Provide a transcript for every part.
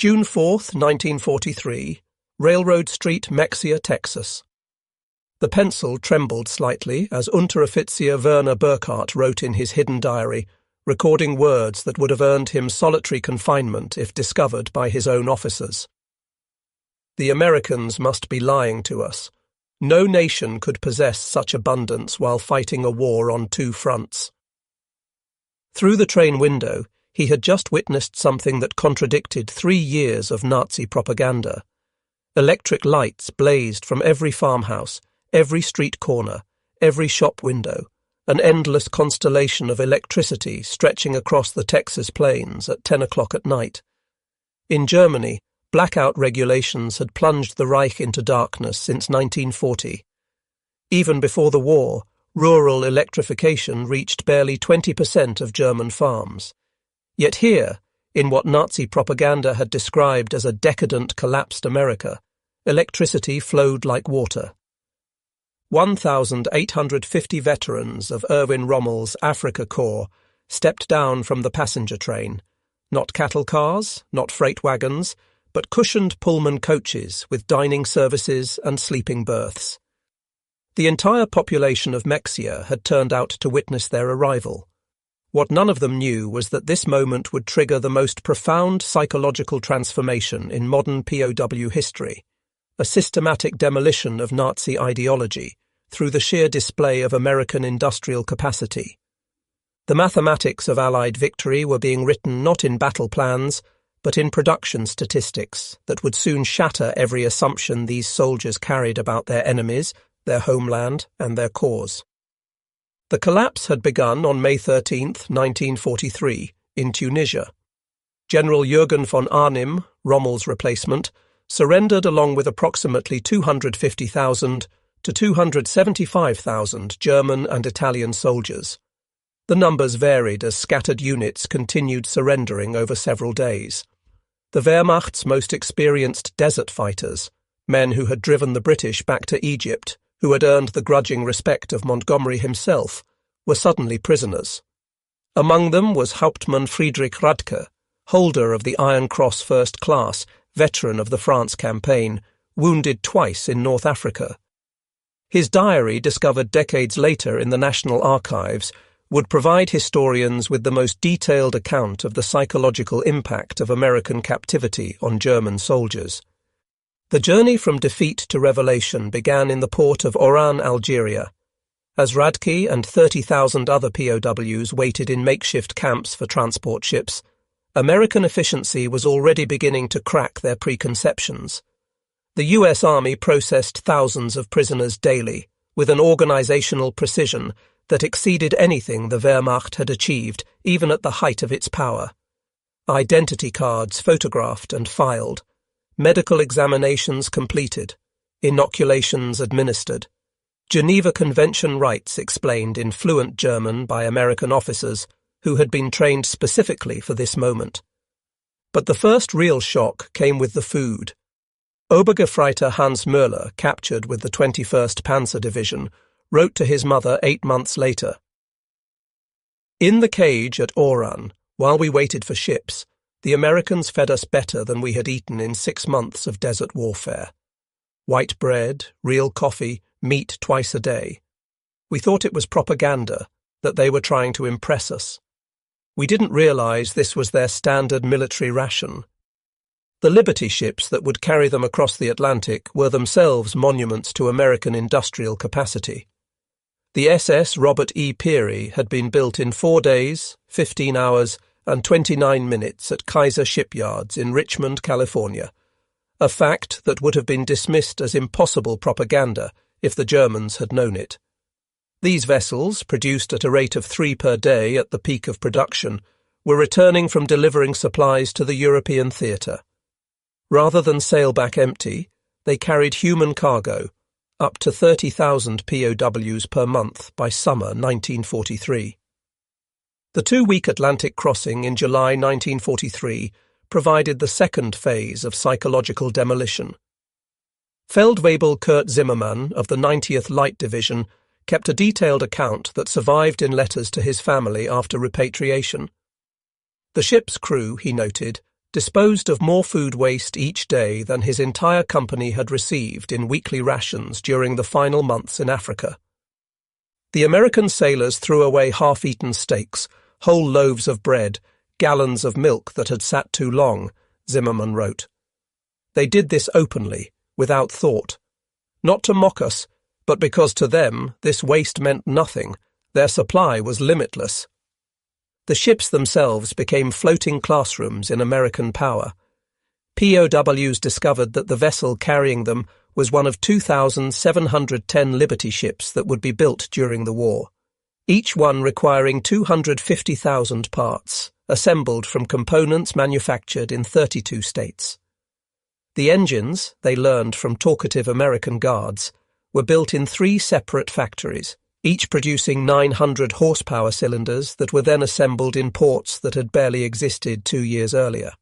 June 4th, 1943, Railroad Street, Mexia, Texas. The pencil trembled slightly as Unteroffizier Werner Burkhardt wrote in his hidden diary, recording words that would have earned him solitary confinement if discovered by his own officers. The Americans must be lying to us. No nation could possess such abundance while fighting a war on two fronts. Through the train window, he had just witnessed something that contradicted 3 years of Nazi propaganda. Electric lights blazed from every farmhouse, every street corner, every shop window, an endless constellation of electricity stretching across the Texas plains at 10 o'clock at night. In Germany, blackout regulations had plunged the Reich into darkness since 1940. Even before the war, rural electrification reached barely 20% of German farms. Yet here, in what Nazi propaganda had described as a decadent, collapsed America, electricity flowed like water. 1,850 veterans of Erwin Rommel's Afrika Korps stepped down from the passenger train, not cattle cars, not freight wagons, but cushioned Pullman coaches with dining services and sleeping berths. The entire population of Mexia had turned out to witness their arrival. What none of them knew was that this moment would trigger the most profound psychological transformation in modern POW history, a systematic demolition of Nazi ideology through the sheer display of American industrial capacity. The mathematics of Allied victory were being written not in battle plans, but in production statistics that would soon shatter every assumption these soldiers carried about their enemies, their homeland, and their cause. The collapse had begun on May 13, 1943, in Tunisia. General Jürgen von Arnim, Rommel's replacement, surrendered along with approximately 250,000 to 275,000 German and Italian soldiers. The numbers varied as scattered units continued surrendering over several days. The Wehrmacht's most experienced desert fighters, men who had driven the British back to Egypt, who had earned the grudging respect of Montgomery himself, were suddenly prisoners. Among them was Hauptmann Friedrich Radke, holder of the Iron Cross First Class, veteran of the France campaign, wounded twice in North Africa. His diary, discovered decades later in the National Archives, would provide historians with the most detailed account of the psychological impact of American captivity on German soldiers. The journey from defeat to revelation began in the port of Oran, Algeria. As Radke and 30,000 other POWs waited in makeshift camps for transport ships, American efficiency was already beginning to crack their preconceptions. The U.S. Army processed thousands of prisoners daily, with an organizational precision that exceeded anything the Wehrmacht had achieved, even at the height of its power. Identity cards photographed and filed, medical examinations completed, inoculations administered, Geneva Convention rights explained in fluent German by American officers who had been trained specifically for this moment. But the first real shock came with the food. Obergefreiter Hans Möller, captured with the 21st Panzer Division, wrote to his mother 8 months later, "In the cage at Oran, while we waited for ships, the Americans fed us better than we had eaten in 6 months of desert warfare. White bread, real coffee, meat twice a day. We thought it was propaganda, that they were trying to impress us. We didn't realize this was their standard military ration." The Liberty ships that would carry them across the Atlantic were themselves monuments to American industrial capacity. The SS Robert E. Peary had been built in 4 days, 15 hours, and 29 minutes at Kaiser Shipyards in Richmond, California, a fact that would have been dismissed as impossible propaganda if the Germans had known it. These vessels, produced at a rate of 3 per day at the peak of production, were returning from delivering supplies to the European theatre. Rather than sail back empty, they carried human cargo, up to 30,000 POWs per month by summer 1943. The 2-week Atlantic crossing in July 1943 provided the second phase of psychological demolition. Feldwebel Kurt Zimmermann of the 90th Light Division kept a detailed account that survived in letters to his family after repatriation. The ship's crew, he noted, disposed of more food waste each day than his entire company had received in weekly rations during the final months in Africa. The American sailors threw away half-eaten steaks, whole loaves of bread, gallons of milk that had sat too long, Zimmerman wrote. They did this openly, without thought. Not to mock us, but because to them this waste meant nothing. Their supply was limitless. The ships themselves became floating classrooms in American power. POWs discovered that the vessel carrying them was one of 2,710 Liberty ships that would be built during the war, each one requiring 250,000 parts, assembled from components manufactured in 32 states. The engines, they learned from talkative American guards, were built in 3 separate factories, each producing 900 horsepower cylinders that were then assembled in ports that had barely existed 2 years earlier.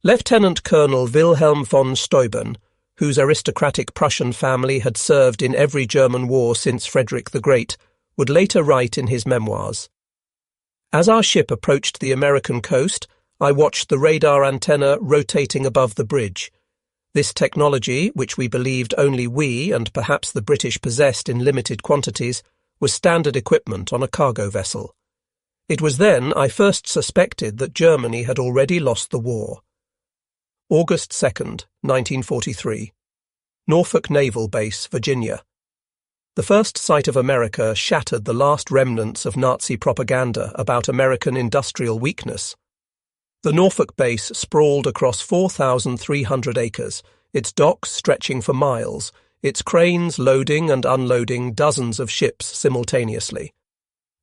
Lieutenant Colonel Wilhelm von Steuben, whose aristocratic Prussian family had served in every German war since Frederick the Great, would later write in his memoirs, "As our ship approached the American coast, I watched the radar antenna rotating above the bridge. This technology, which we believed only we and perhaps the British possessed in limited quantities, was standard equipment on a cargo vessel. It was then I first suspected that Germany had already lost the war." August 2nd, 1943. Norfolk Naval Base, Virginia. The first sight of America shattered the last remnants of Nazi propaganda about American industrial weakness. The Norfolk base sprawled across 4,300 acres, its docks stretching for miles, its cranes loading and unloading dozens of ships simultaneously.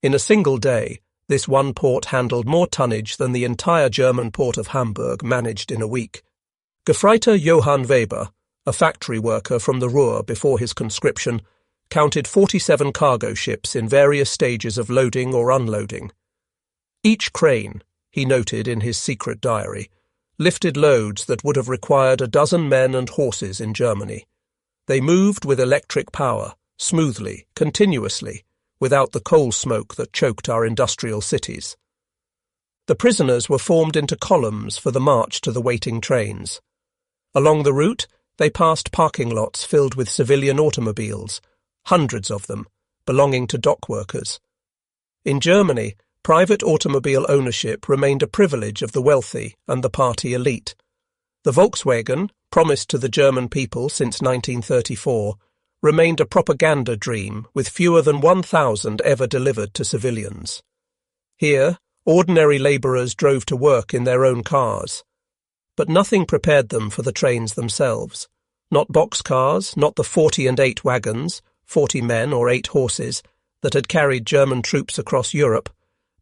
In a single day, this one port handled more tonnage than the entire German port of Hamburg managed in a week. Gefreiter Johann Weber, a factory worker from the Ruhr before his conscription, counted 47 cargo ships in various stages of loading or unloading. Each crane, he noted in his secret diary, lifted loads that would have required a dozen men and horses in Germany. They moved with electric power, smoothly, continuously, without the coal smoke that choked our industrial cities. The prisoners were formed into columns for the march to the waiting trains. Along the route, they passed parking lots filled with civilian automobiles, hundreds of them, belonging to dock workers. In Germany, private automobile ownership remained a privilege of the wealthy and the party elite. The Volkswagen, promised to the German people since 1934, remained a propaganda dream with fewer than 1,000 ever delivered to civilians. Here, ordinary labourers drove to work in their own cars. But nothing prepared them for the trains themselves. Not boxcars, not the 40 and 8 wagons, 40 men or 8 horses, that had carried German troops across Europe,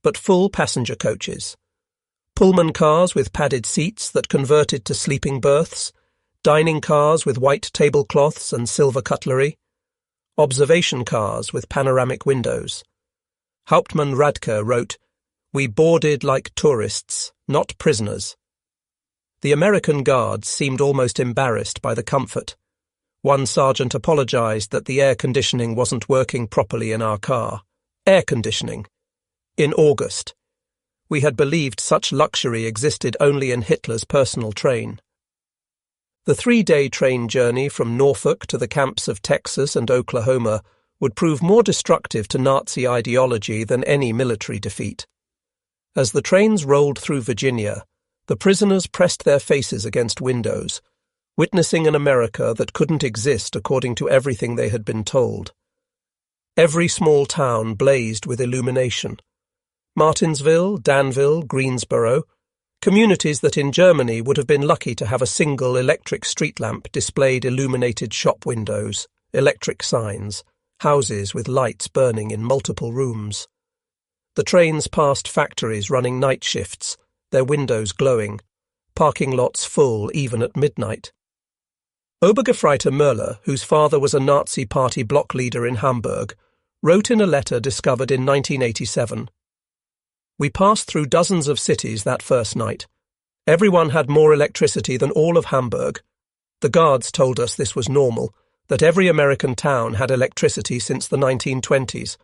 but full passenger coaches. Pullman cars with padded seats that converted to sleeping berths, dining cars with white tablecloths and silver cutlery, observation cars with panoramic windows. Hauptmann Radke wrote, "We boarded like tourists, not prisoners." The American guards seemed almost embarrassed by the comfort. One sergeant apologized that the air conditioning wasn't working properly in our car. Air conditioning. In August. We had believed such luxury existed only in Hitler's personal train. The 3-day train journey from Norfolk to the camps of Texas and Oklahoma would prove more destructive to Nazi ideology than any military defeat. As the trains rolled through Virginia, the prisoners pressed their faces against windows, witnessing an America that couldn't exist according to everything they had been told. Every small town blazed with illumination. Martinsville, Danville, Greensboro, communities that in Germany would have been lucky to have a single electric street lamp displayed illuminated shop windows, electric signs, houses with lights burning in multiple rooms. The trains passed factories running night shifts, their windows glowing, parking lots full even at midnight. Obergefreiter Möller, whose father was a Nazi party block leader in Hamburg, wrote in a letter discovered in 1987, "We passed through dozens of cities that first night. Everyone had more electricity than all of Hamburg. The guards told us this was normal, that every American town had electricity since the 1920s.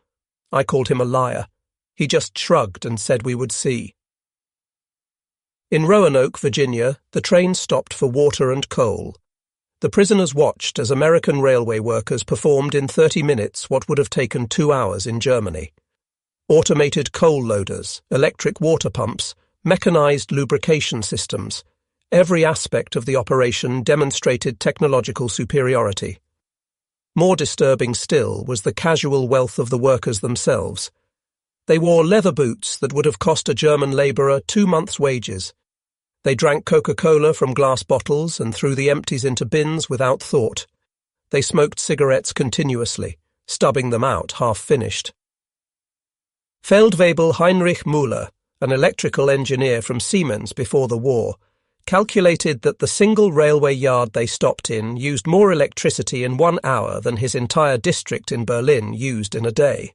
I called him a liar. He just shrugged and said we would see." In Roanoke, Virginia, the train stopped for water and coal. The prisoners watched as American railway workers performed in 30 minutes what would have taken 2 hours in Germany. Automated coal loaders, electric water pumps, mechanized lubrication systems. Every aspect of the operation demonstrated technological superiority. More disturbing still was the casual wealth of the workers themselves. They wore leather boots that would have cost a German labourer 2 months' wages. They drank Coca-Cola from glass bottles and threw the empties into bins without thought. They smoked cigarettes continuously, stubbing them out half-finished. Feldwebel Heinrich Müller, an electrical engineer from Siemens before the war, calculated that the single railway yard they stopped in used more electricity in 1 hour than his entire district in Berlin used in a day.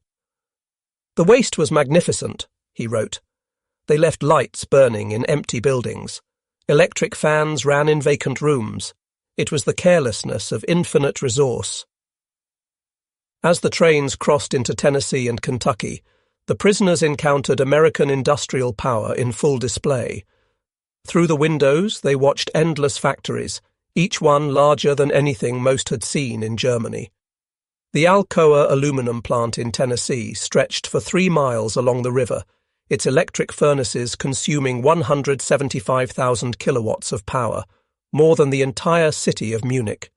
"The waste was magnificent," he wrote. "They left lights burning in empty buildings. Electric fans ran in vacant rooms. It was the carelessness of infinite resource." As the trains crossed into Tennessee and Kentucky, the prisoners encountered American industrial power in full display. Through the windows, they watched endless factories, each one larger than anything most had seen in Germany. The Alcoa aluminum plant in Tennessee stretched for 3 miles along the river, its electric furnaces consuming 175,000 kilowatts of power, more than the entire city of Munich.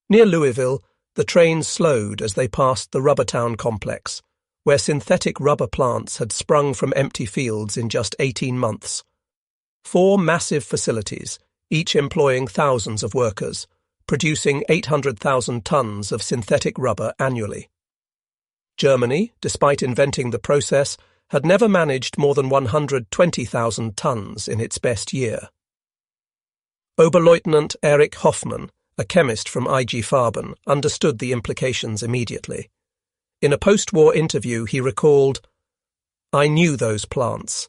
Near Louisville, the trains slowed as they passed the Rubbertown complex, where synthetic rubber plants had sprung from empty fields in just 18 months. 4 massive facilities, each employing thousands of workers, producing 800,000 tons of synthetic rubber annually. Germany, despite inventing the process, had never managed more than 120,000 tons in its best year. Oberleutnant Erich Hoffmann, a chemist from IG Farben, understood the implications immediately. In a post-war interview, he recalled, "I knew those plants.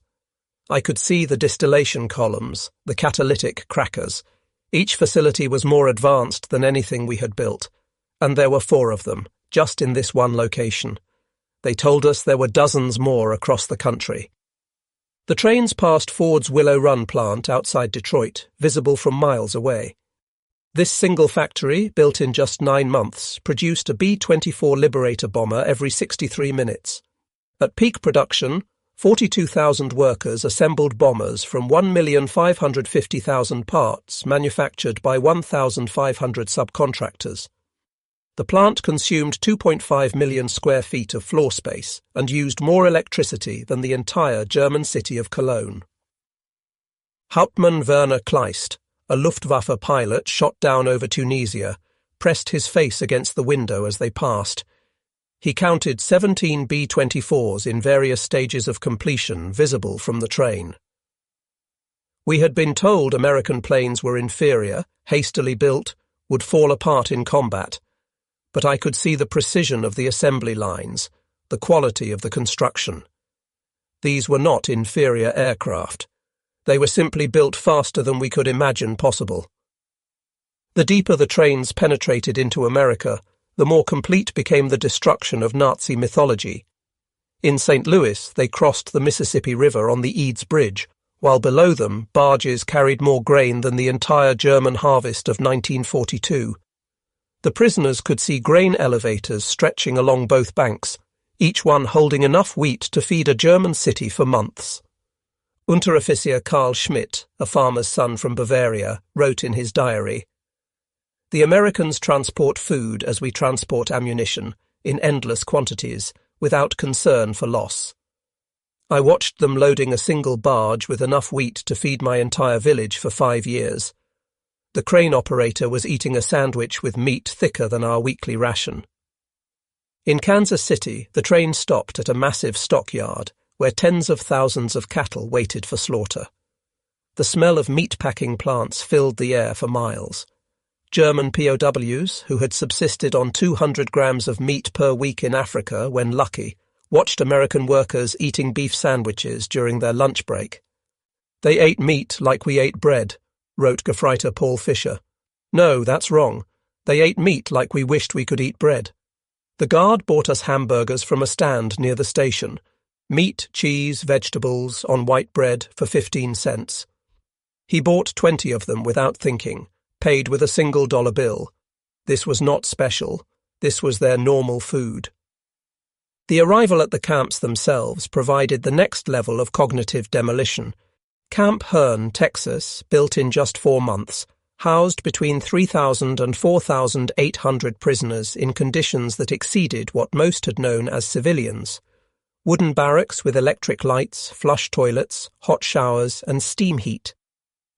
I could see the distillation columns, the catalytic crackers. Each facility was more advanced than anything we had built, and there were 4 of them, just in this one location. They told us there were dozens more across the country." The trains passed Ford's Willow Run plant outside Detroit, visible from miles away. This single factory, built in just 9 months, produced a B-24 Liberator bomber every 63 minutes. At peak production, 42,000 workers assembled bombers from 1,550,000 parts manufactured by 1,500 subcontractors. The plant consumed 2.5 million square feet of floor space and used more electricity than the entire German city of Cologne. Hauptmann Werner Kleist, a Luftwaffe pilot shot down over Tunisia, pressed his face against the window as they passed. He counted 17 B-24s in various stages of completion visible from the train. We had been told American planes were inferior, hastily built, would fall apart in combat, but I could see the precision of the assembly lines, the quality of the construction. These were not inferior aircraft. They were simply built faster than we could imagine possible. The deeper the trains penetrated into America, the more complete became the destruction of Nazi mythology. In St. Louis, they crossed the Mississippi River on the Eads Bridge, while below them barges carried more grain than the entire German harvest of 1942. The prisoners could see grain elevators stretching along both banks, each one holding enough wheat to feed a German city for months. Unteroffizier Karl Schmidt, a farmer's son from Bavaria, wrote in his diary, "The Americans transport food as we transport ammunition, in endless quantities, without concern for loss. I watched them loading a single barge with enough wheat to feed my entire village for 5 years. The crane operator was eating a sandwich with meat thicker than our weekly ration." In Kansas City, the train stopped at a massive stockyard where tens of thousands of cattle waited for slaughter. The smell of meat-packing plants filled the air for miles. German POWs, who had subsisted on 200 grams of meat per week in Africa when lucky, watched American workers eating beef sandwiches during their lunch break. "They ate meat like we ate bread," wrote Gefreiter Paul Fischer. "No, that's wrong. They ate meat like we wished we could eat bread. The guard bought us hamburgers from a stand near the station. Meat, cheese, vegetables, on white bread for 15 cents. He bought 20 of them without thinking, paid with a single dollar bill. This was not special. This was their normal food. The arrival at the camps themselves provided the next level of cognitive demolition. Camp Hearn, Texas, built in just 4 months, housed between 3,000 and 4,800 prisoners in conditions that exceeded what most had known as civilians. Wooden barracks with electric lights, flush toilets, hot showers, and steam heat.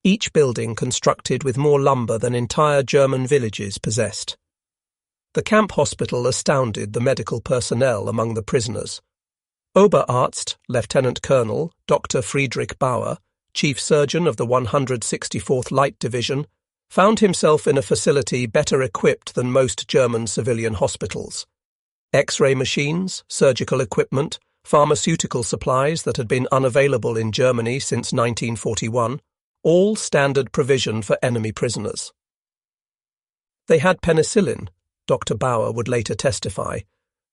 Each building constructed with more lumber than entire German villages possessed. The camp hospital astounded the medical personnel among the prisoners. Oberarzt, Lieutenant Colonel, Dr. Friedrich Bauer, Chief Surgeon of the 164th Light Division, found himself in a facility better equipped than most German civilian hospitals. X-ray machines, surgical equipment, pharmaceutical supplies that had been unavailable in Germany since 1941, all standard provision for enemy prisoners. They had penicillin, Dr. Bauer would later testify,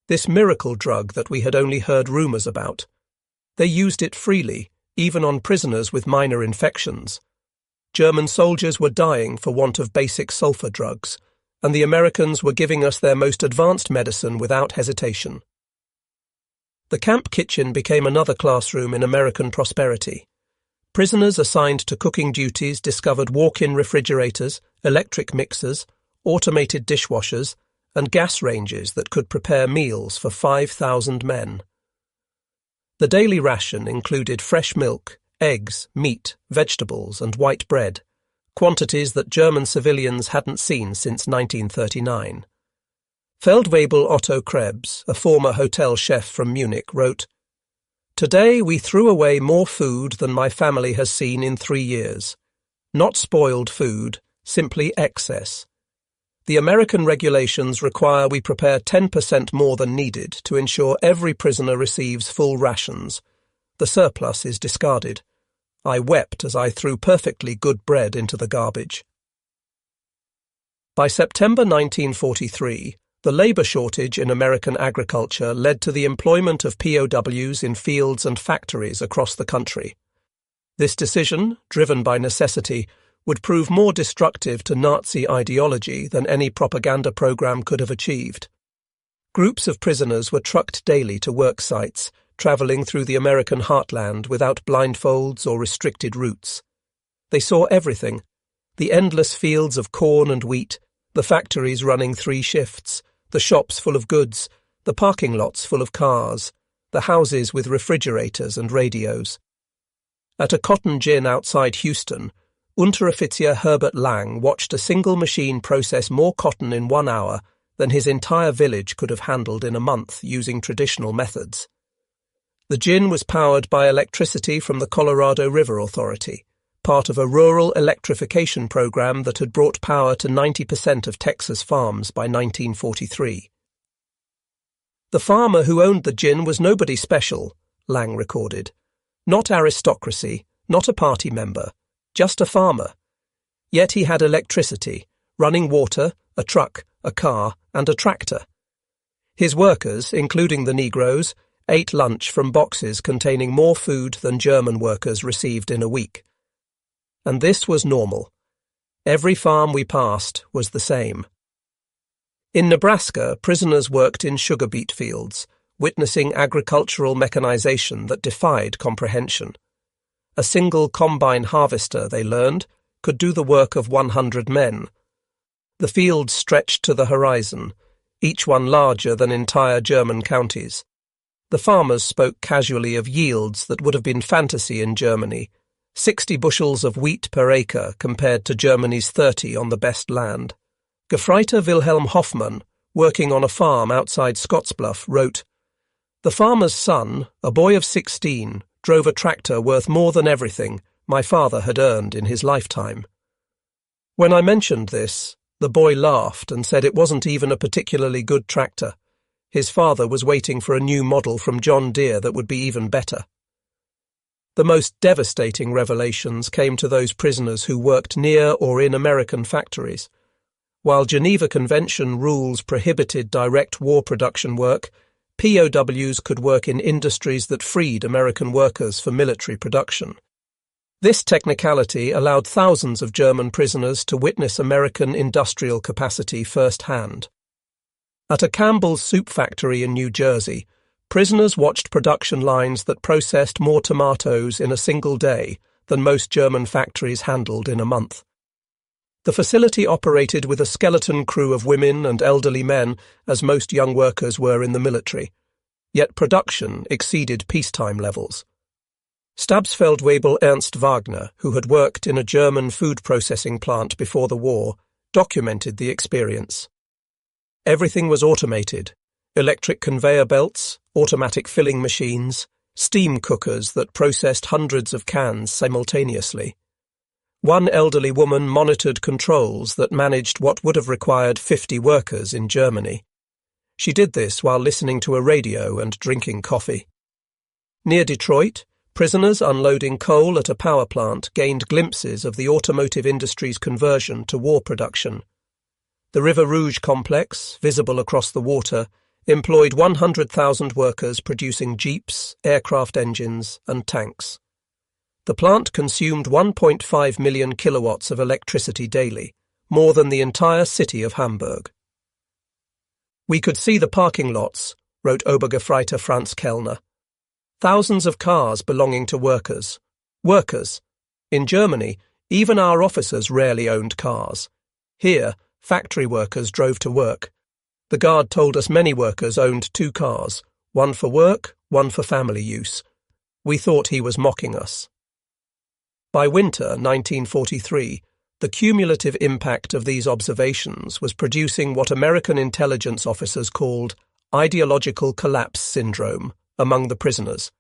this miracle drug that we had only heard rumours about. They used it freely, even on prisoners with minor infections. German soldiers were dying for want of basic sulfur drugs, and the Americans were giving us their most advanced medicine without hesitation. The camp kitchen became another classroom in American prosperity. Prisoners assigned to cooking duties discovered walk-in refrigerators, electric mixers, automated dishwashers, and gas ranges that could prepare meals for 5,000 men. The daily ration included fresh milk, eggs, meat, vegetables, and white bread, quantities that German civilians hadn't seen since 1939. Feldwebel Otto Krebs, a former hotel chef from Munich, wrote, "Today we threw away more food than my family has seen in 3 years. Not spoiled food, simply excess. The American regulations require we prepare 10% more than needed to ensure every prisoner receives full rations. The surplus is discarded. I wept as I threw perfectly good bread into the garbage." By September 1943, the labour shortage in American agriculture led to the employment of POWs in fields and factories across the country. This decision, driven by necessity, would prove more destructive to Nazi ideology than any propaganda program could have achieved. Groups of prisoners were trucked daily to work sites, travelling through the American heartland without blindfolds or restricted routes. They saw everything: the endless fields of corn and wheat, the factories running 3 shifts, the shops full of goods, the parking lots full of cars, the houses with refrigerators and radios. At a cotton gin outside Houston, Unteroffizier Herbert Lang watched a single machine process more cotton in 1 hour than his entire village could have handled in a month using traditional methods. The gin was powered by electricity from the Colorado River Authority, part of a rural electrification program that had brought power to 90% of Texas farms by 1943. The farmer who owned the gin was nobody special, Lang recorded. Not aristocracy, not a party member, just a farmer. Yet he had electricity, running water, a truck, a car, and a tractor. His workers, including the Negroes, ate lunch from boxes containing more food than German workers received in a week. And this was normal. Every farm we passed was the same. In Nebraska, prisoners worked in sugar beet fields, witnessing agricultural mechanization that defied comprehension. A single combine harvester, they learned, could do the work of 100 men. The fields stretched to the horizon, each one larger than entire German counties. The farmers spoke casually of yields that would have been fantasy in Germany, 60 bushels of wheat per acre compared to Germany's 30 on the best land. Gefreiter Wilhelm Hoffmann, working on a farm outside Scottsbluff, wrote, "The farmer's son, a boy of 16, drove a tractor worth more than everything my father had earned in his lifetime." When I mentioned this, the boy laughed and said it wasn't even a particularly good tractor. His father was waiting for a new model from John Deere that would be even better. The most devastating revelations came to those prisoners who worked near or in American factories. While Geneva Convention rules prohibited direct war production work, POWs could work in industries that freed American workers for military production. This technicality allowed thousands of German prisoners to witness American industrial capacity firsthand. At a Campbell's soup factory in New Jersey, prisoners watched production lines that processed more tomatoes in a single day than most German factories handled in a month. The facility operated with a skeleton crew of women and elderly men, as most young workers were in the military. Yet production exceeded peacetime levels. Stabsfeldwebel Ernst Wagner, who had worked in a German food processing plant before the war, documented the experience. Everything was automated: electric conveyor belts, automatic filling machines, steam cookers that processed hundreds of cans simultaneously. One elderly woman monitored controls that managed what would have required 50 workers in Germany. She did this while listening to a radio and drinking coffee. Near Detroit, prisoners unloading coal at a power plant gained glimpses of the automotive industry's conversion to war production. The River Rouge complex, visible across the water, employed 100,000 workers producing jeeps, aircraft engines, and tanks. The plant consumed 1.5 million kilowatts of electricity daily, more than the entire city of Hamburg. "We could see the parking lots," wrote Obergefreiter Franz Kellner. "Thousands of cars belonging to workers. Workers. In Germany, even our officers rarely owned cars. Here, factory workers drove to work. The guard told us many workers owned 2 cars, one for work, one for family use. We thought he was mocking us." By winter 1943, the cumulative impact of these observations was producing what American intelligence officers called ideological collapse syndrome among the prisoners.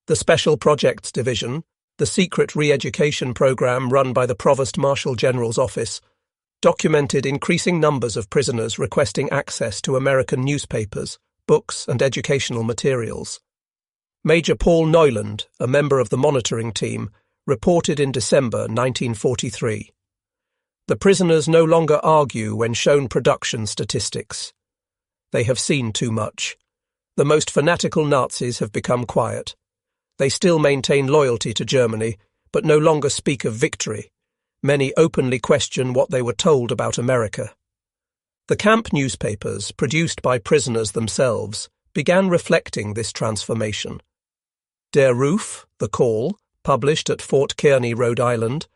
The Special Projects Division, the secret re-education program run by the Provost Marshal General's office, documented increasing numbers of prisoners requesting access to American newspapers, books, and educational materials. Major Paul Neuland, a member of the monitoring team, reported in December 1943. "The prisoners no longer argue when shown production statistics. They have seen too much. The most fanatical Nazis have become quiet. They still maintain loyalty to Germany, but no longer speak of victory. Many openly question what they were told about America." The camp newspapers, produced by prisoners themselves, began reflecting this transformation. Der Ruf, the Call, published at Fort Kearny, Rhode Island,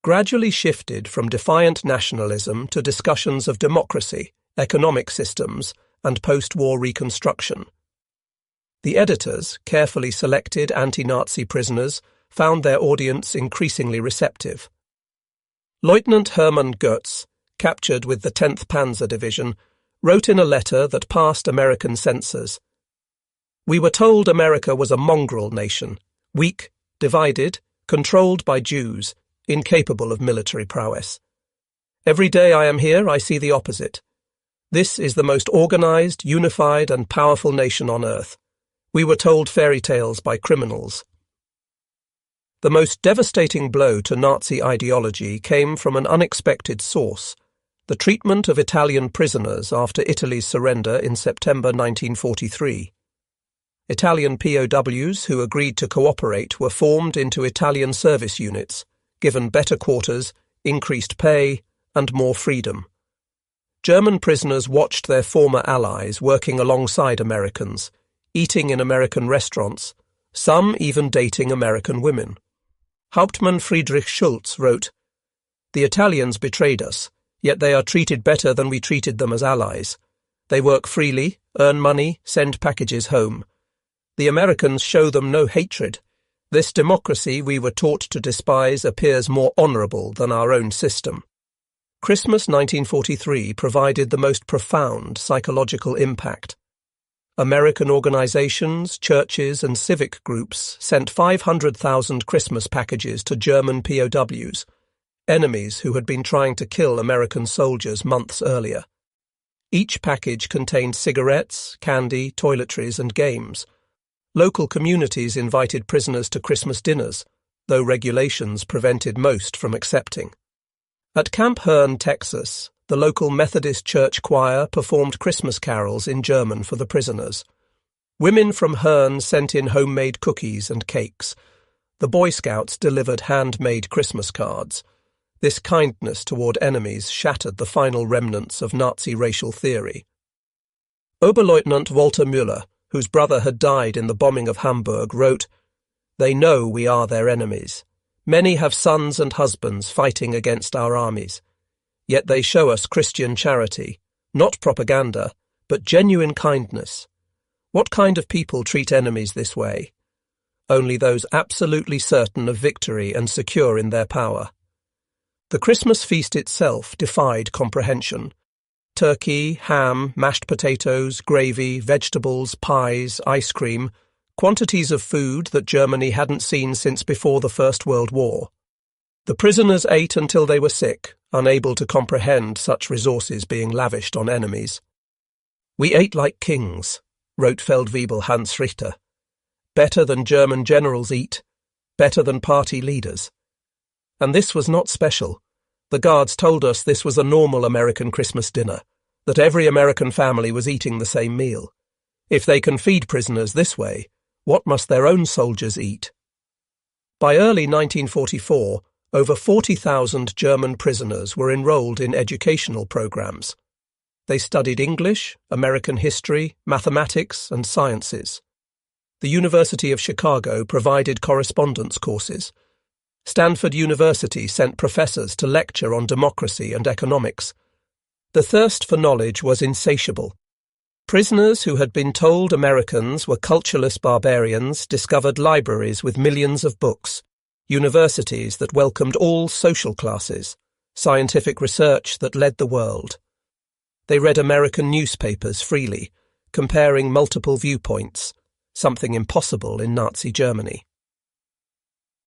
gradually shifted from defiant nationalism to discussions of democracy, economic systems, and post-war reconstruction. The editors, carefully selected anti-Nazi prisoners, found their audience increasingly receptive. Lieutenant Hermann Goetz, captured with the 10th Panzer Division, wrote in a letter that passed American censors, "We were told America was a mongrel nation, weak, divided, controlled by Jews, incapable of military prowess. Every day I am here, I see the opposite. This is the most organized, unified, and powerful nation on earth. We were told fairy tales by criminals." The most devastating blow to Nazi ideology came from an unexpected source: the treatment of Italian prisoners after Italy's surrender in September 1943. Italian POWs who agreed to cooperate were formed into Italian service units, given better quarters, increased pay, and more freedom. German prisoners watched their former allies working alongside Americans, eating in American restaurants, some even dating American women. Hauptmann Friedrich Schulz wrote, "The Italians betrayed us, yet they are treated better than we treated them as allies. They work freely, earn money, send packages home. The Americans show them no hatred. This democracy we were taught to despise appears more honourable than our own system." Christmas 1943 provided the most profound psychological impact. American organizations, churches, and civic groups sent 500,000 Christmas packages to German POWs, enemies who had been trying to kill American soldiers months earlier. Each package contained cigarettes, candy, toiletries, and games. Local communities invited prisoners to Christmas dinners, though regulations prevented most from accepting. At Camp Hearn, Texas, the local Methodist church choir performed Christmas carols in German for the prisoners. Women from Herne sent in homemade cookies and cakes. The Boy Scouts delivered handmade Christmas cards. This kindness toward enemies shattered the final remnants of Nazi racial theory. Oberleutnant Walter Müller, whose brother had died in the bombing of Hamburg, wrote, "They know we are their enemies. Many have sons and husbands fighting against our armies. Yet they show us Christian charity, not propaganda, but genuine kindness. What kind of people treat enemies this way? Only those absolutely certain of victory and secure in their power." The Christmas feast itself defied comprehension. Turkey, ham, mashed potatoes, gravy, vegetables, pies, ice cream, quantities of food that Germany hadn't seen since before the First World War. The prisoners ate until they were sick, unable to comprehend such resources being lavished on enemies. "We ate like kings," wrote Feldwebel Hans Richter. "Better than German generals eat, better than party leaders." And this was not special. The guards told us this was a normal American Christmas dinner, that every American family was eating the same meal. If they can feed prisoners this way, what must their own soldiers eat? By early 1944, over 40,000 German prisoners were enrolled in educational programs. They studied English, American history, mathematics, and sciences. The University of Chicago provided correspondence courses. Stanford University sent professors to lecture on democracy and economics. The thirst for knowledge was insatiable. Prisoners who had been told Americans were cultureless barbarians discovered libraries with millions of books, universities that welcomed all social classes, scientific research that led the world. They read American newspapers freely, comparing multiple viewpoints, something impossible in Nazi Germany.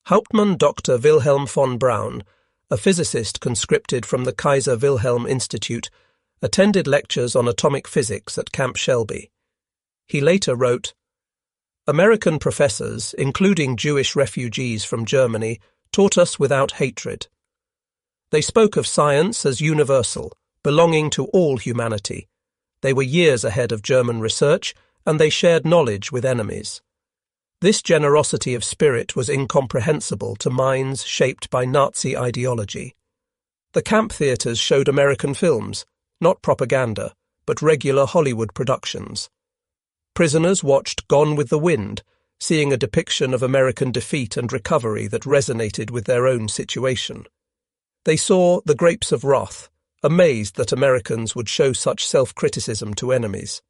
Hauptmann Dr. Wilhelm von Braun, a physicist conscripted from the Kaiser Wilhelm Institute, attended lectures on atomic physics at Camp Shelby. He later wrote, "American professors, including Jewish refugees from Germany, taught us without hatred. They spoke of science as universal, belonging to all humanity. They were years ahead of German research, and they shared knowledge with enemies. This generosity of spirit was incomprehensible to minds shaped by Nazi ideology. The camp theatres showed American films, not propaganda, but regular Hollywood productions. Prisoners watched Gone with the Wind, seeing a depiction of American defeat and recovery that resonated with their own situation. They saw The Grapes of Wrath, amazed that Americans would show such self-criticism to enemies.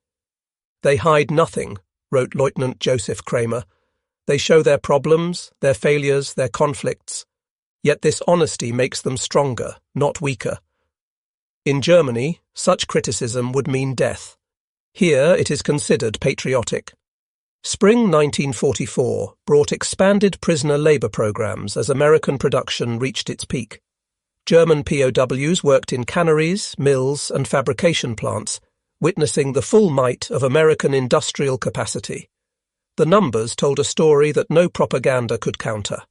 They hide nothing," wrote Lieutenant Joseph Kramer. "They show their problems, their failures, their conflicts. Yet this honesty makes them stronger, not weaker. In Germany, such criticism would mean death. Here it is considered patriotic." Spring 1944 brought expanded prisoner labour programs as American production reached its peak. German POWs worked in canneries, mills, and fabrication plants, witnessing the full might of American industrial capacity. The numbers told a story that no propaganda could counter.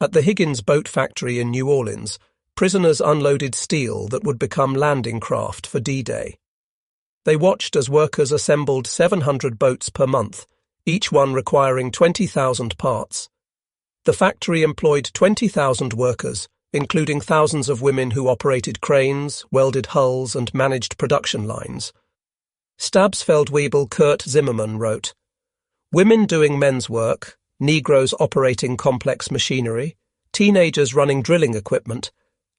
At the Higgins boat factory in New Orleans, prisoners unloaded steel that would become landing craft for D-Day. They watched as workers assembled 700 boats per month, each one requiring 20,000 parts. The factory employed 20,000 workers, including thousands of women who operated cranes, welded hulls, and managed production lines. Stabsfeldwebel Kurt Zimmermann wrote, "Women doing men's work, Negroes operating complex machinery, teenagers running drilling equipment,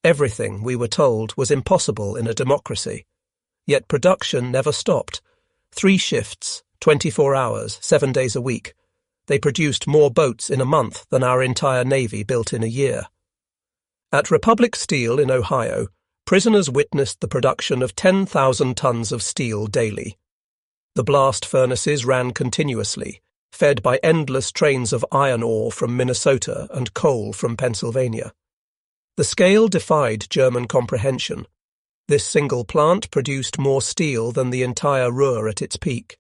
everything, we were told, was impossible in a democracy. Yet production never stopped. 3 shifts, 24 hours, 7 days a week. They produced more boats in a month than our entire Navy built in a year." At Republic Steel in Ohio, prisoners witnessed the production of 10,000 tons of steel daily. The blast furnaces ran continuously, fed by endless trains of iron ore from Minnesota and coal from Pennsylvania. The scale defied German comprehension. This single plant produced more steel than the entire Ruhr at its peak.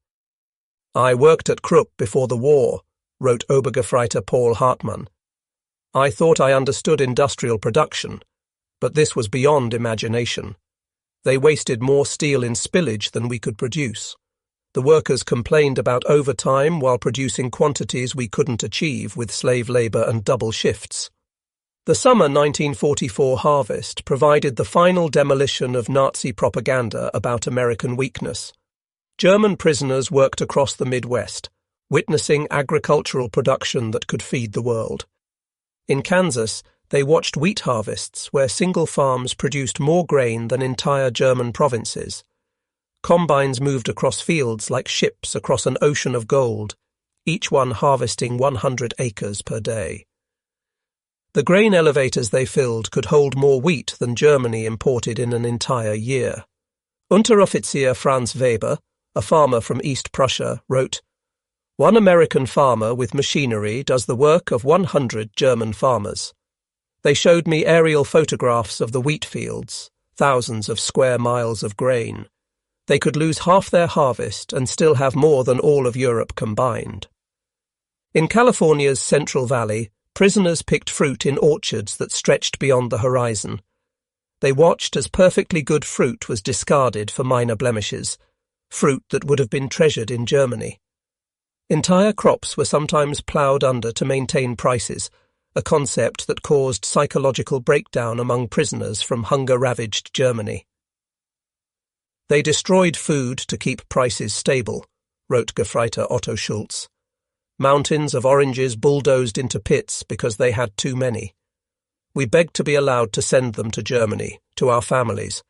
"I worked at Krupp before the war," wrote Obergefreiter Paul Hartmann. "I thought I understood industrial production, but this was beyond imagination. They wasted more steel in spillage than we could produce. The workers complained about overtime while producing quantities we couldn't achieve with slave labour and double shifts. The summer 1944 harvest provided the final demolition of Nazi propaganda about American weakness. German prisoners worked across the Midwest, witnessing agricultural production that could feed the world. In Kansas, they watched wheat harvests where single farms produced more grain than entire German provinces. Combines moved across fields like ships across an ocean of gold, each one harvesting 100 acres per day. The grain elevators they filled could hold more wheat than Germany imported in an entire year. Unteroffizier Franz Weber, a farmer from East Prussia, wrote, "One American farmer with machinery does the work of 100 German farmers. They showed me aerial photographs of the wheat fields, thousands of square miles of grain. They could lose half their harvest and still have more than all of Europe combined." In California's Central Valley, prisoners picked fruit in orchards that stretched beyond the horizon. They watched as perfectly good fruit was discarded for minor blemishes, fruit that would have been treasured in Germany. Entire crops were sometimes ploughed under to maintain prices, a concept that caused psychological breakdown among prisoners from hunger-ravaged Germany. "They destroyed food to keep prices stable," wrote Gefreiter Otto Schulz. "Mountains of oranges bulldozed into pits because they had too many. We begged to be allowed to send them to Germany, to our families.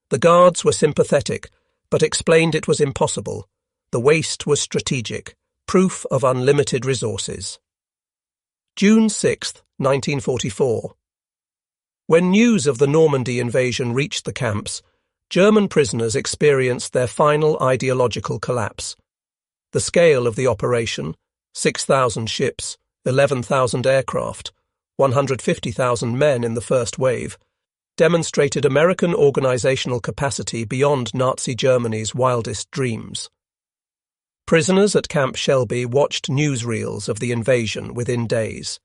The guards were sympathetic, but explained it was impossible. The waste was strategic, proof of unlimited resources." June 6, 1944. When news of the Normandy invasion reached the camps, German prisoners experienced their final ideological collapse. The scale of the operation, 6,000 ships, 11,000 aircraft, 150,000 men in the first wave, demonstrated American organizational capacity beyond Nazi Germany's wildest dreams. Prisoners at Camp Shelby watched newsreels of the invasion within days.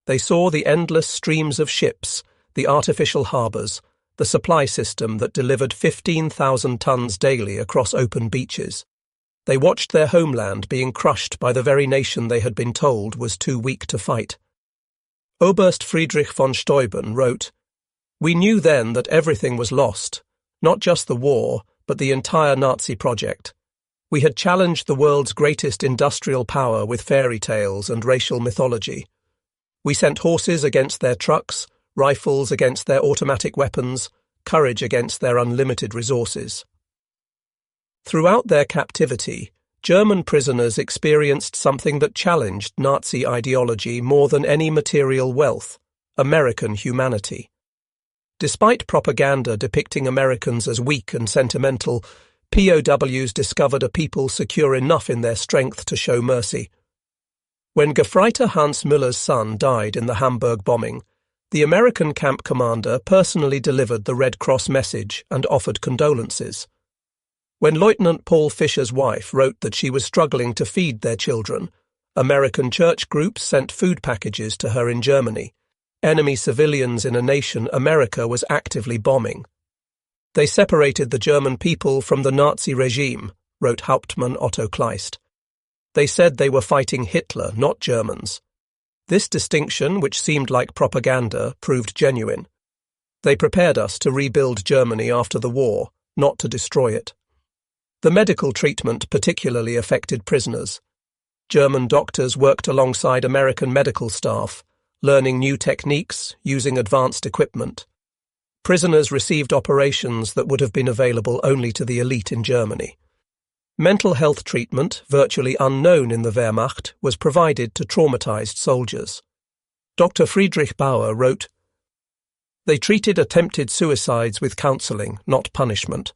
They saw the endless streams of ships, the artificial harbours, the supply system that delivered 15,000 tons daily across open beaches. They watched their homeland being crushed by the very nation they had been told was too weak to fight. Oberst Friedrich von Steuben wrote, "We knew then that everything was lost, not just the war, but the entire Nazi project. We had challenged the world's greatest industrial power with fairy tales and racial mythology. We sent horses against their trucks, rifles against their automatic weapons, courage against their unlimited resources." Throughout their captivity, German prisoners experienced something that challenged Nazi ideology more than any material wealth: American humanity. Despite propaganda depicting Americans as weak and sentimental, POWs discovered a people secure enough in their strength to show mercy. When Gefreiter Hans Müller's son died in the Hamburg bombing, the American camp commander personally delivered the Red Cross message and offered condolences. When Lieutenant Paul Fisher's wife wrote that she was struggling to feed their children, American church groups sent food packages to her in Germany, enemy civilians in a nation America was actively bombing. They separated the German people from the Nazi regime, wrote Hauptmann Otto Kleist. They said they were fighting Hitler, not Germans. This distinction, which seemed like propaganda, proved genuine. They prepared us to rebuild Germany after the war, not to destroy it. The medical treatment particularly affected prisoners. German doctors worked alongside American medical staff, learning new techniques, using advanced equipment. Prisoners received operations that would have been available only to the elite in Germany. Mental health treatment, virtually unknown in the Wehrmacht, was provided to traumatized soldiers. Dr. Friedrich Bauer wrote, "They treated attempted suicides with counseling, not punishment.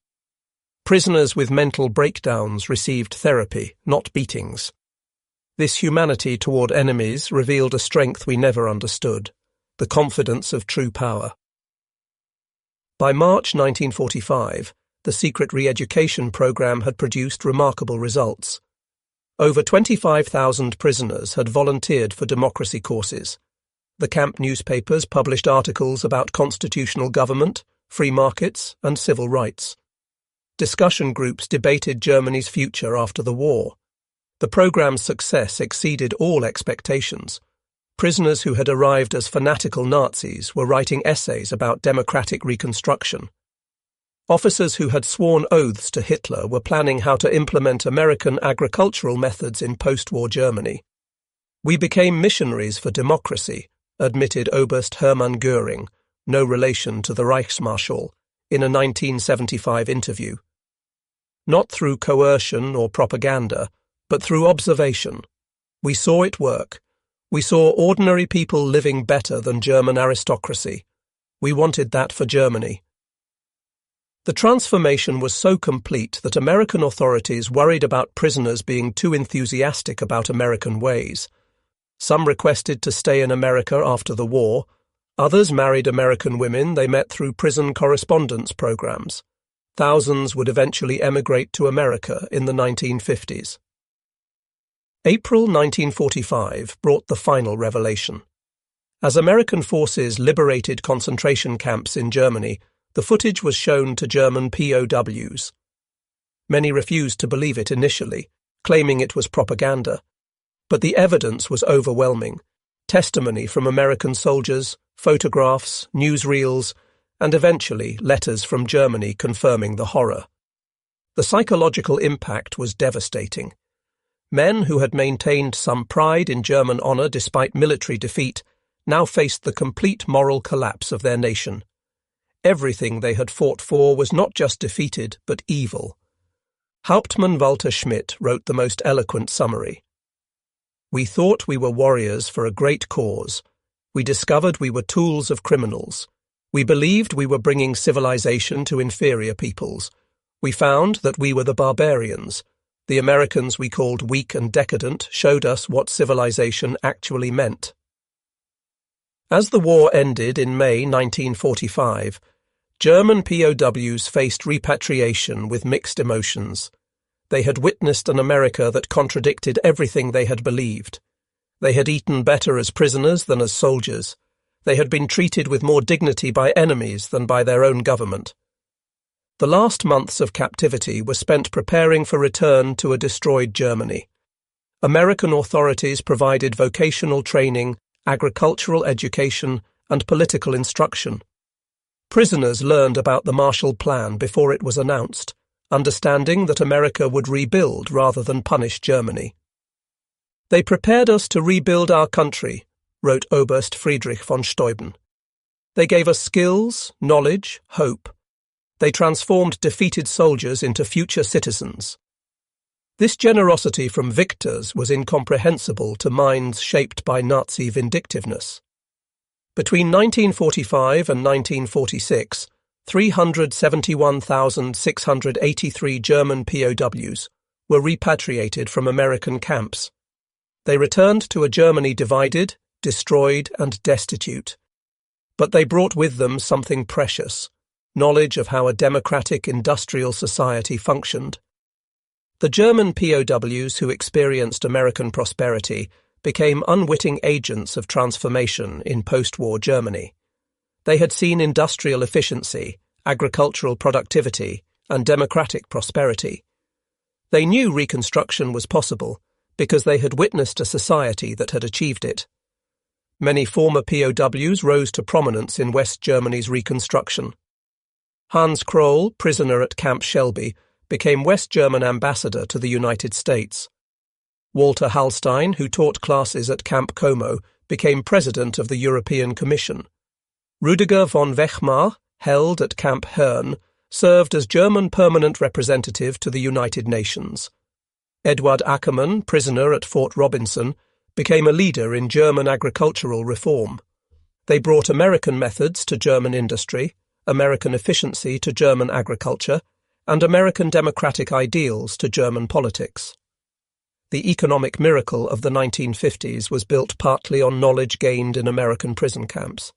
Prisoners with mental breakdowns received therapy, not beatings. This humanity toward enemies revealed a strength we never understood, the confidence of true power." By March 1945, the secret re-education program had produced remarkable results. Over 25,000 prisoners had volunteered for democracy courses. The camp newspapers published articles about constitutional government, free markets, and civil rights. discussion groups debated Germany's future after the war. The programme's success exceeded all expectations. Prisoners who had arrived as fanatical Nazis were writing essays about democratic reconstruction. Officers who had sworn oaths to Hitler were planning how to implement American agricultural methods in post-war Germany. "We became missionaries for democracy," admitted Oberst Hermann Göring, no relation to the Reichsmarschall, in a 1975 interview. "Not through coercion or propaganda, but through observation. We saw it work. We saw ordinary people living better than German aristocracy. We wanted that for Germany." The transformation was so complete that American authorities worried about prisoners being too enthusiastic about American ways. Some requested to stay in America after the war. Others married American women they met through prison correspondence programs. Thousands would eventually emigrate to America in the 1950s. April 1945 brought the final revelation. As American forces liberated concentration camps in Germany, the footage was shown to German POWs. Many refused to believe it initially, claiming it was propaganda. But the evidence was overwhelming. Testimony from American soldiers, photographs, newsreels, and eventually letters from Germany confirming the horror. The psychological impact was devastating. Men who had maintained some pride in German honor despite military defeat now faced the complete moral collapse of their nation. Everything they had fought for was not just defeated, but evil. Hauptmann Walter Schmidt wrote the most eloquent summary. "We thought we were warriors for a great cause. We discovered we were tools of criminals. We believed we were bringing civilization to inferior peoples. We found that we were the barbarians. The Americans we called weak and decadent showed us what civilization actually meant." As the war ended in May 1945, German POWs faced repatriation with mixed emotions. They had witnessed an America that contradicted everything they had believed. They had eaten better as prisoners than as soldiers. They had been treated with more dignity by enemies than by their own government. The last months of captivity were spent preparing for return to a destroyed Germany. American authorities provided vocational training, agricultural education, and political instruction. Prisoners learned about the Marshall Plan before it was announced, understanding that America would rebuild rather than punish Germany. "They prepared us to rebuild our country," wrote Oberst Friedrich von Steuben. "They gave us skills, knowledge, hope. They transformed defeated soldiers into future citizens." This generosity from victors was incomprehensible to minds shaped by Nazi vindictiveness. Between 1945 and 1946, 371,683 German POWs were repatriated from American camps. They returned to a Germany divided, destroyed, and destitute. But they brought with them something precious: knowledge of how a democratic industrial society functioned. The German POWs who experienced American prosperity became unwitting agents of transformation in post-war Germany. They had seen industrial efficiency, agricultural productivity, and democratic prosperity. They knew reconstruction was possible because they had witnessed a society that had achieved it. Many former POWs rose to prominence in West Germany's reconstruction. Hans Kroll, prisoner at Camp Shelby, became West German ambassador to the United States. Walter Hallstein, who taught classes at Camp Como, became president of the European Commission. Rüdiger von Wechmar, held at Camp Herne, served as German permanent representative to the United Nations. Eduard Ackermann, prisoner at Fort Robinson, became a leader in German agricultural reform. They brought American methods to German industry, American efficiency to German agriculture, and American democratic ideals to German politics. The economic miracle of the 1950s was built partly on knowledge gained in American prison camps.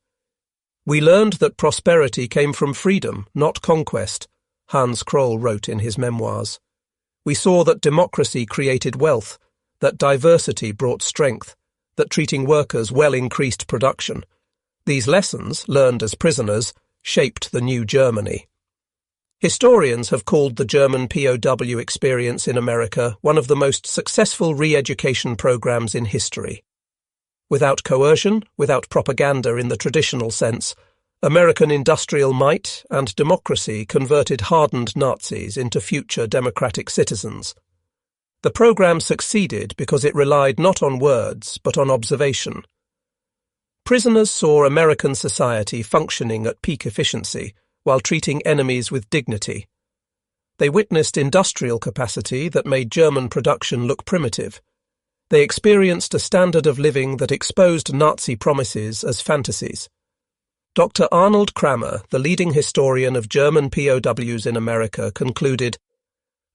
"We learned that prosperity came from freedom, not conquest," Hans Kroll wrote in his memoirs. "We saw that democracy created wealth, that diversity brought strength, that treating workers well increased production. These lessons, learned as prisoners, shaped the new Germany." Historians have called the German POW experience in America one of the most successful re-education programs in history. Without coercion, without propaganda in the traditional sense, American industrial might and democracy converted hardened Nazis into future democratic citizens. The program succeeded because it relied not on words but on observation. Prisoners saw American society functioning at peak efficiency while treating enemies with dignity. They witnessed industrial capacity that made German production look primitive. They experienced a standard of living that exposed Nazi promises as fantasies. Dr. Arnold Kramer, the leading historian of German POWs in America, concluded,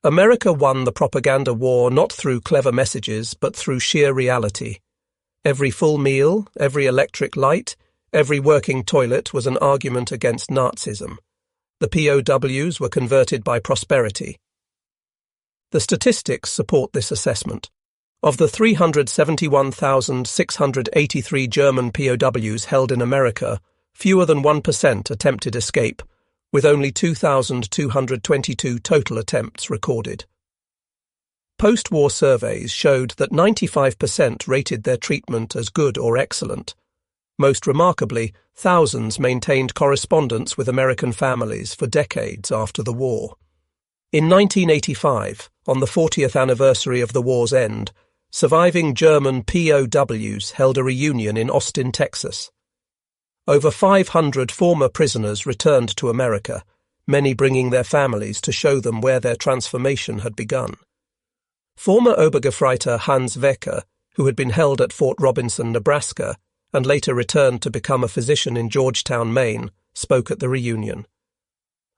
"America won the propaganda war not through clever messages but through sheer reality. Every full meal, every electric light, every working toilet was an argument against Nazism. The POWs were converted by prosperity." The statistics support this assessment. Of the 371,683 German POWs held in America, fewer than 1% attempted escape, with only 2,222 total attempts recorded. Post-war surveys showed that 95% rated their treatment as good or excellent. Most remarkably, thousands maintained correspondence with American families for decades after the war. In 1985, on the 40th anniversary of the war's end, surviving German POWs held a reunion in Austin, Texas. Over 500 former prisoners returned to America, many bringing their families to show them where their transformation had begun. Former Obergefreiter Hans Wecker, who had been held at Fort Robinson, Nebraska, and later returned to become a physician in Georgetown, Maine, spoke at the reunion.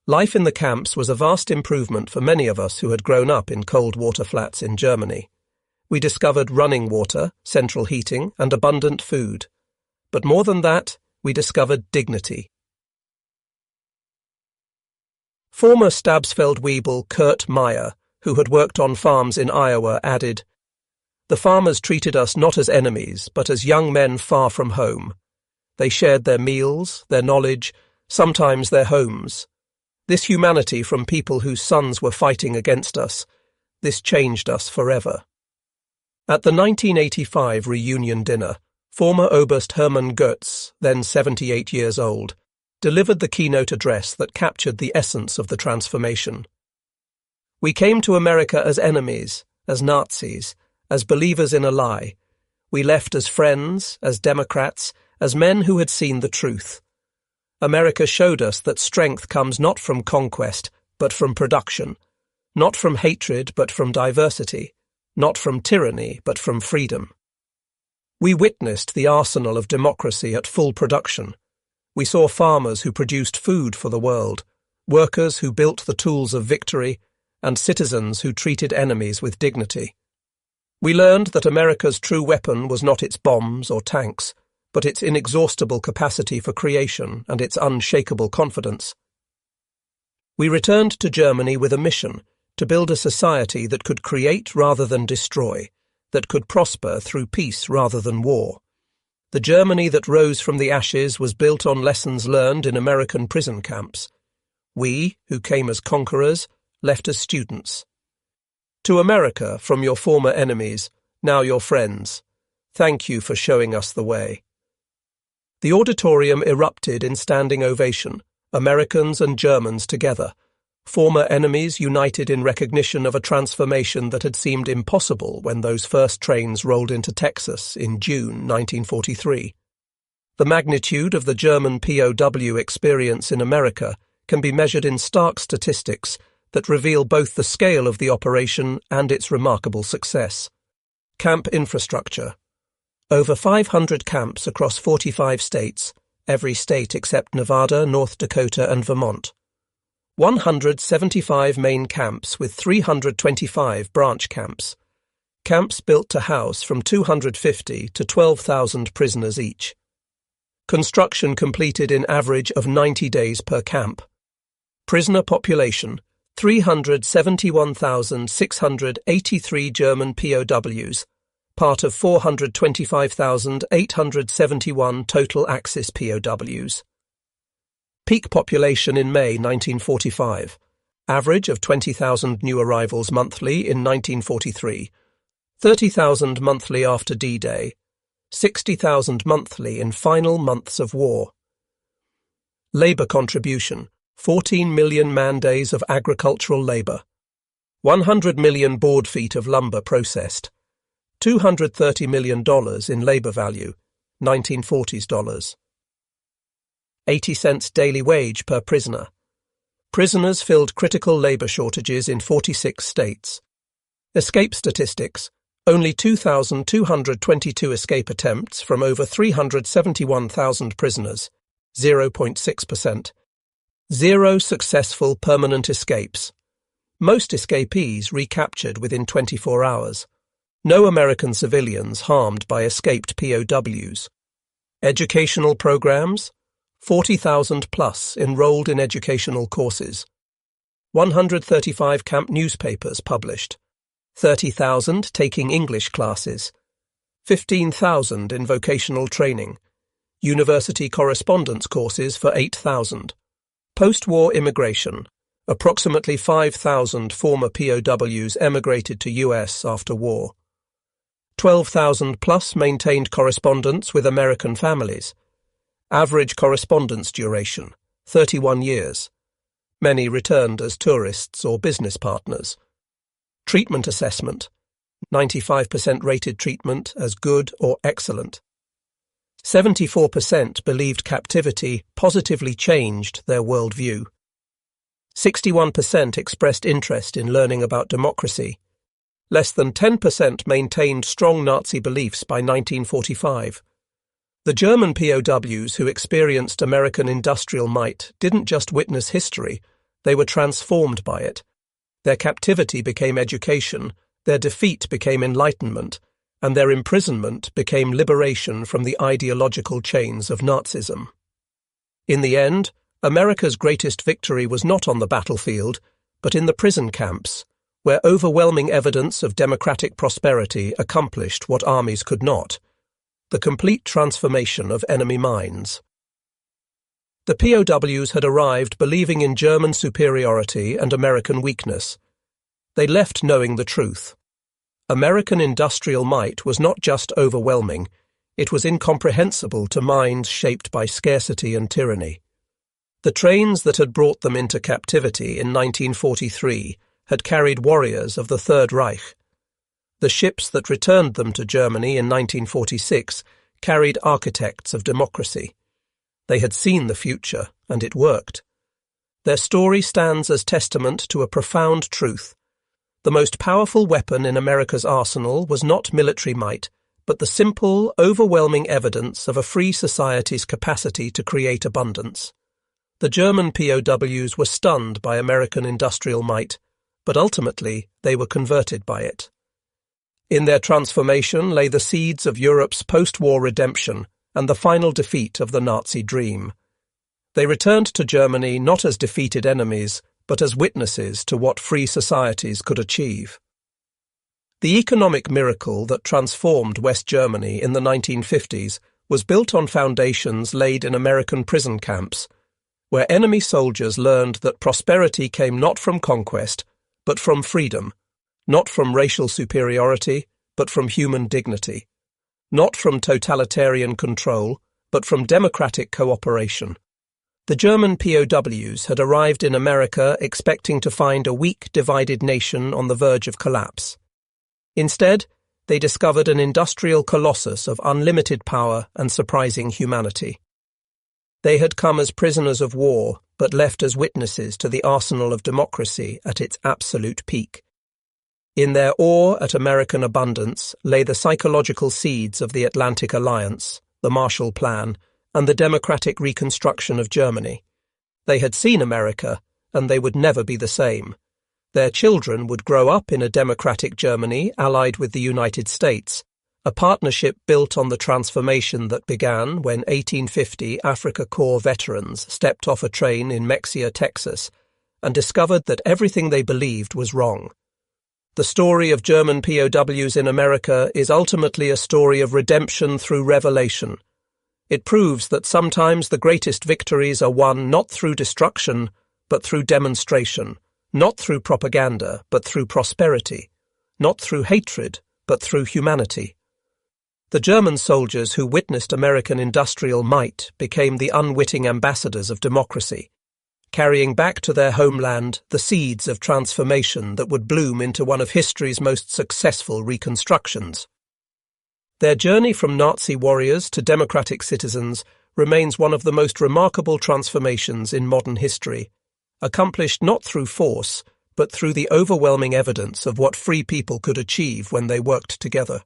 Life in the camps was a vast improvement for many of us who had grown up in cold water flats in Germany. We discovered running water, central heating, and abundant food. But more than that, we discovered dignity. Former Stabsfeld-Weibel Kurt Meyer, who had worked on farms in Iowa, added, "The farmers treated us not as enemies, but as young men far from home. They shared their meals, their knowledge, sometimes their homes. This humanity from people whose sons were fighting against us, this changed us forever." At the 1985 reunion dinner, former Oberst Hermann Goetz, then 78 years old, delivered the keynote address that captured the essence of the transformation. "We came to America as enemies, as Nazis, as believers in a lie. We left as friends, as Democrats, as men who had seen the truth. America showed us that strength comes not from conquest, but from production, not from hatred, but from diversity, not from tyranny, but from freedom. We witnessed the arsenal of democracy at full production. We saw farmers who produced food for the world, workers who built the tools of victory, and citizens who treated enemies with dignity. We learned that America's true weapon was not its bombs or tanks, but its inexhaustible capacity for creation and its unshakable confidence. We returned to Germany with a mission to build a society that could create rather than destroy, that could prosper through peace rather than war. The Germany that rose from the ashes was built on lessons learned in American prison camps. We, who came as conquerors, left as students. To America, from your former enemies, now your friends, thank you for showing us the way." The auditorium erupted in standing ovation, Americans and Germans together, former enemies united in recognition of a transformation that had seemed impossible when those first trains rolled into Texas in June 1943. The magnitude of the German POW experience in America can be measured in stark statistics that reveal both the scale of the operation and its remarkable success. Camp infrastructure. Over 500 camps across 45 states, every state except Nevada, North Dakota, and Vermont. 175 main camps with 325 branch camps. Camps built to house from 250 to 12,000 prisoners each. Construction completed in average of 90 days per camp. Prisoner population, 371,683 German POWs, part of 425,871 total Axis POWs. Peak population in May 1945, average of 20,000 new arrivals monthly in 1943, 30,000 monthly after D-Day, 60,000 monthly in final months of war. Labour contribution, 14 million man-days of agricultural labour, 100 million board feet of lumber processed, $230 million in labour value, 1940s dollars. 80 cents daily wage per prisoner. Prisoners filled critical labour shortages in 46 states. Escape statistics. Only 2,222 escape attempts from over 371,000 prisoners, 0.6%. 0 successful permanent escapes. Most escapees recaptured within 24 hours. No American civilians harmed by escaped POWs. Educational programs. 40,000 plus enrolled in educational courses. 135 camp newspapers published. 30,000 taking English classes. 15,000 in vocational training. University correspondence courses for 8,000. Post-war immigration. Approximately 5,000 former POWs emigrated to US after war. 12,000 plus maintained correspondence with American families. Average correspondence duration, 31 years. Many returned as tourists or business partners. Treatment assessment, 95% rated treatment as good or excellent. 74% believed captivity positively changed their worldview. 61% expressed interest in learning about democracy. Less than 10% maintained strong Nazi beliefs by 1945. The German POWs who experienced American industrial might didn't just witness history, they were transformed by it. Their captivity became education, their defeat became enlightenment, and their imprisonment became liberation from the ideological chains of Nazism. In the end, America's greatest victory was not on the battlefield, but in the prison camps, where overwhelming evidence of democratic prosperity accomplished what armies could not: the complete transformation of enemy minds. The POWs had arrived believing in German superiority and American weakness. They left knowing the truth. American industrial might was not just overwhelming, it was incomprehensible to minds shaped by scarcity and tyranny. The trains that had brought them into captivity in 1943 had carried warriors of the Third Reich. The ships that returned them to Germany in 1946 carried architects of democracy. They had seen the future, and it worked. Their story stands as testament to a profound truth. The most powerful weapon in America's arsenal was not military might, but the simple, overwhelming evidence of a free society's capacity to create abundance. The German POWs were stunned by American industrial might, but ultimately they were converted by it. In their transformation lay the seeds of Europe's post-war redemption and the final defeat of the Nazi dream. They returned to Germany not as defeated enemies, but as witnesses to what free societies could achieve. The economic miracle that transformed West Germany in the 1950s was built on foundations laid in American prison camps, where enemy soldiers learned that prosperity came not from conquest, but from freedom, not from racial superiority, but from human dignity, not from totalitarian control, but from democratic cooperation. The German POWs had arrived in America expecting to find a weak, divided nation on the verge of collapse. Instead, they discovered an industrial colossus of unlimited power and surprising humanity. They had come as prisoners of war, but left as witnesses to the arsenal of democracy at its absolute peak. In their awe at American abundance lay the psychological seeds of the Atlantic Alliance, the Marshall Plan, and the democratic reconstruction of Germany. They had seen America, and they would never be the same. Their children would grow up in a democratic Germany allied with the United States, a partnership built on the transformation that began when 1850 Afrika Korps veterans stepped off a train in Mexia, Texas, and discovered that everything they believed was wrong. The story of German POWs in America is ultimately a story of redemption through revelation. It proves that sometimes the greatest victories are won not through destruction, but through demonstration, not through propaganda, but through prosperity, not through hatred, but through humanity. The German soldiers who witnessed American industrial might became the unwitting ambassadors of democracy, carrying back to their homeland the seeds of transformation that would bloom into one of history's most successful reconstructions. Their journey from Nazi warriors to democratic citizens remains one of the most remarkable transformations in modern history, accomplished not through force, but through the overwhelming evidence of what free people could achieve when they worked together.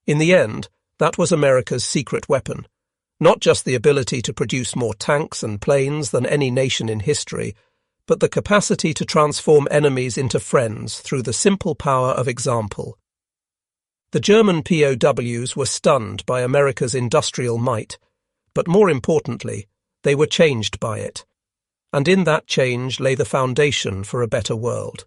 In the end, that was America's secret weapon, not just the ability to produce more tanks and planes than any nation in history, but the capacity to transform enemies into friends through the simple power of example. The German POWs were stunned by America's industrial might, but more importantly, they were changed by it. And in that change lay the foundation for a better world.